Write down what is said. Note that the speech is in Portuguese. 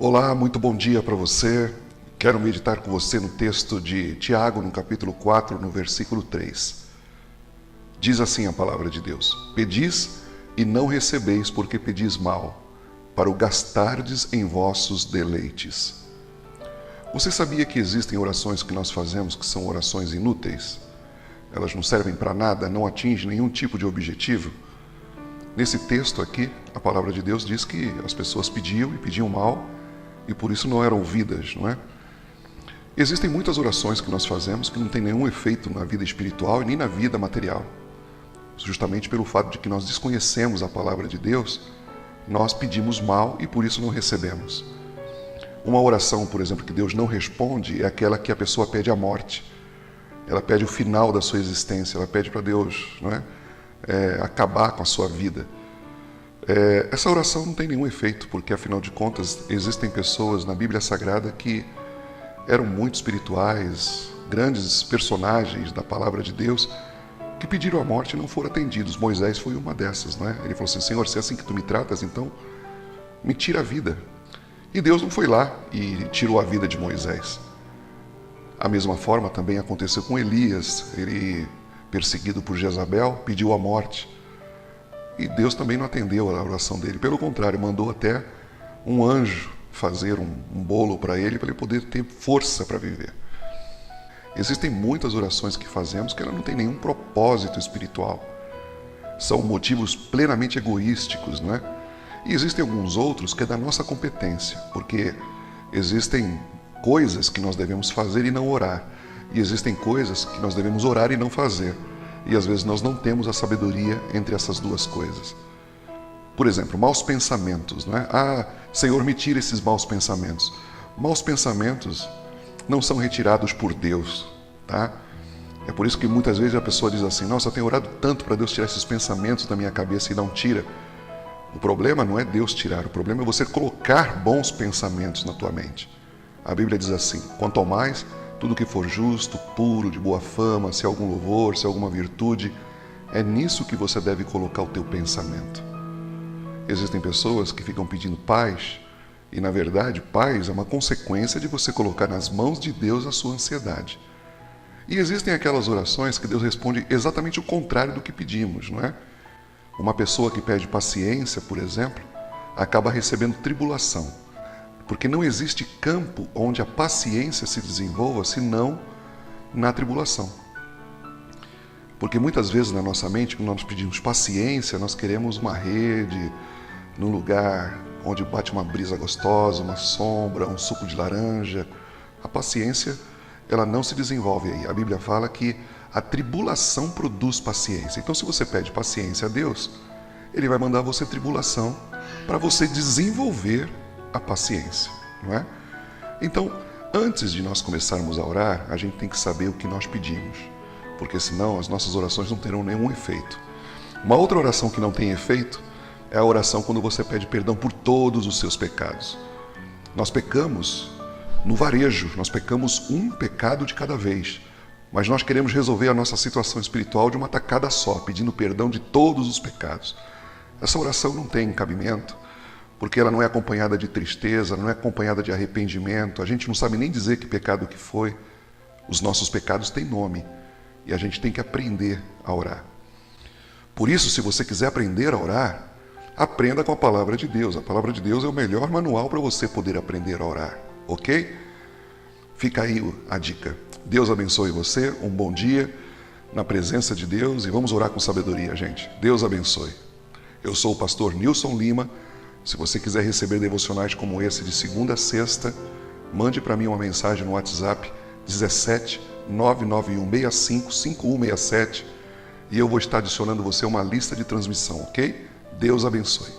Olá, muito bom dia para você. Quero meditar com você no texto de Tiago, no capítulo 4, no versículo 3. Diz assim a palavra de Deus: Pedis e não recebeis, porque pedis mal, para o gastardes em vossos deleites. Você sabia que existem orações que nós fazemos que são orações inúteis? Elas não servem para nada, não atingem nenhum tipo de objetivo? Nesse texto aqui, a palavra de Deus diz que as pessoas pediam e pediam mal e por isso não eram ouvidas, não é? Existem muitas orações que nós fazemos que não têm nenhum efeito na vida espiritual e nem na vida material. Justamente pelo fato de que nós desconhecemos a palavra de Deus, nós pedimos mal e por isso não recebemos. Uma oração, por exemplo, que Deus não responde é aquela que a pessoa pede a morte. Ela pede o final da sua existência, ela pede para Deus, não é? Acabar com a sua vida. Essa oração não tem nenhum efeito, porque afinal de contas existem pessoas na Bíblia Sagrada que eram muito espirituais, grandes personagens da palavra de Deus, que pediram a morte e não foram atendidos. Moisés foi uma dessas, não é? Ele falou assim: Senhor, se é assim que tu me tratas, então me tira a vida. E Deus não foi lá e tirou a vida de Moisés. A mesma forma também aconteceu com Elias. Ele, perseguido por Jezabel, pediu a morte. E Deus também não atendeu a oração dele. Pelo contrário, mandou até um anjo fazer um bolo para ele poder ter força para viver. Existem muitas orações que fazemos que ela não tem nenhum propósito espiritual. São motivos plenamente egoísticos, não é? E existem alguns outros que é da nossa competência, porque existem coisas que nós devemos fazer e não orar. E existem coisas que nós devemos orar e não fazer. E às vezes nós não temos a sabedoria entre essas duas coisas. Por exemplo, maus pensamentos, não é? Senhor, me tira esses maus pensamentos. Maus pensamentos não são retirados por Deus, tá? É por isso que muitas vezes a pessoa diz assim: nossa, eu tenho orado tanto para Deus tirar esses pensamentos da minha cabeça e não tira. O problema não é Deus tirar, o problema é você colocar bons pensamentos na tua mente. A Bíblia diz assim: quanto ao mais, tudo que for justo, puro, de boa fama, se há algum louvor, se há alguma virtude, é nisso que você deve colocar o teu pensamento. Existem pessoas que ficam pedindo paz, e na verdade, paz é uma consequência de você colocar nas mãos de Deus a sua ansiedade. E existem aquelas orações que Deus responde exatamente o contrário do que pedimos, não é? Uma pessoa que pede paciência, por exemplo, acaba recebendo tribulação, porque não existe campo onde a paciência se desenvolva senão na tribulação. Porque muitas vezes na nossa mente, quando nós pedimos paciência, nós queremos uma rede, num lugar onde bate uma brisa gostosa, uma sombra, um suco de laranja. A paciência, ela não se desenvolve aí. A Bíblia fala que a tribulação produz paciência. Então, se você pede paciência a Deus, Ele vai mandar você tribulação para você desenvolver a paciência, não é? Então, antes de nós começarmos a orar, a gente tem que saber o que nós pedimos, porque senão as nossas orações não terão nenhum efeito. Uma outra oração que não tem efeito é a oração quando você pede perdão por todos os seus pecados. Nós pecamos no varejo, nós pecamos um pecado de cada vez, mas nós queremos resolver a nossa situação espiritual de uma tacada só, pedindo perdão de todos os pecados. Essa oração não tem cabimento, porque ela não é acompanhada de tristeza, não é acompanhada de arrependimento. A gente não sabe nem dizer que pecado que foi. Os nossos pecados têm nome e a gente tem que aprender a orar. Por isso, se você quiser aprender a orar, aprenda com a palavra de Deus. A palavra de Deus é o melhor manual para você poder aprender a orar, ok? Fica aí a dica. Deus abençoe você, um bom dia na presença de Deus e vamos orar com sabedoria, gente. Deus abençoe. Eu sou o pastor Nilson Lima. Se você quiser receber devocionais como esse de segunda a sexta, mande para mim uma mensagem no WhatsApp 17 99165 5167 e eu vou estar adicionando você a uma lista de transmissão, ok? Deus abençoe.